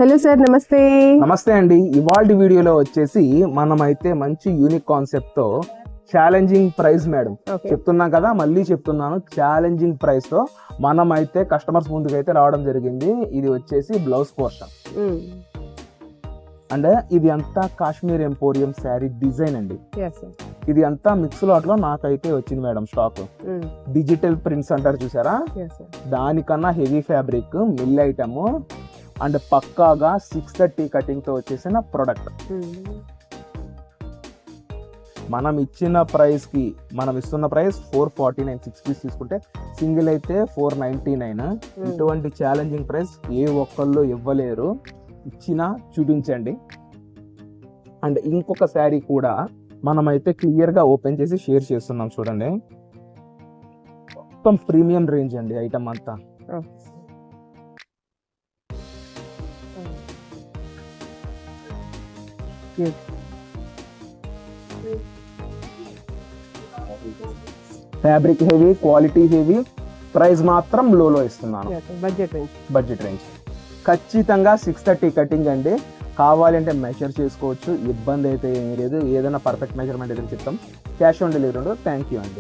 Hello sir, నమస్తే. నమస్తే అండి. ఇవాళ వీడియోలో వచ్చేసి మనమైతే మంచి యూనిక్ కాన్సెప్ట్ తో ఛాలెంజింగ్ ప్రైస్ మేడం చెప్తున్నాం కదా, మళ్ళీ చెప్తున్నాను, ఛాలెంజింగ్ ప్రైస్ తో మనమైతే కస్టమర్స్ ముందుకైతే రావడం జరిగింది. ఇది వచ్చేసి బ్లౌజ్ పోర్షన్ అండ్ ఇది అంతా కాశ్మీర్ ఎంపోరియం శారీ డిజైన్ అండి. ఇది అంతా మిక్స్ లాట్ లో నాకైతే వచ్చింది మేడం స్టాక్. డిజిటల్ ప్రింట్స్ అంటారు చూసారా, దానికన్నా heavy fabric mill item and పక్కాగా 630 కటింగ్ తో వచ్చేసిన ప్రొడక్ట్. మనం ఇచ్చిన ప్రైస్ కి మనం ఇస్తున్న ప్రైస్ 449, 6 పీస్ తీసుకుంటే సింగిల్ అయితే 499. ఇటువంటి ఛాలెంజింగ్ ప్రైస్ ఏ ఒక్కళ్ళు ఇవ్వలేరు. ఇచ్చినా చూపించండి. అండ్ ఇంకొక శారీ కూడా మనమైతే క్లియర్ గా ఓపెన్ చేసి షేర్ చేస్తున్నాం చూడండి. మొత్తం ప్రీమియం రేంజ్ అండి ఐటమ్ అంతా. Fabric heavy, quality heavy, price మాత్రం లోలో ఇస్తున్నాను. బడ్జెట్ రేంజ్ ఖచ్చితంగా 630 కటింగ్ అండి. కావాలంటే మెజర్ చేసుకోవచ్చు, ఇబ్బంది అయితే ఏమీ లేదు. ఏదైనా పర్ఫెక్ట్ మెజర్మెంట్ అయితే చెప్తాం. క్యాష్ ఆన్ డెలివరీ ఉండదు. థ్యాంక్ యూ అండి.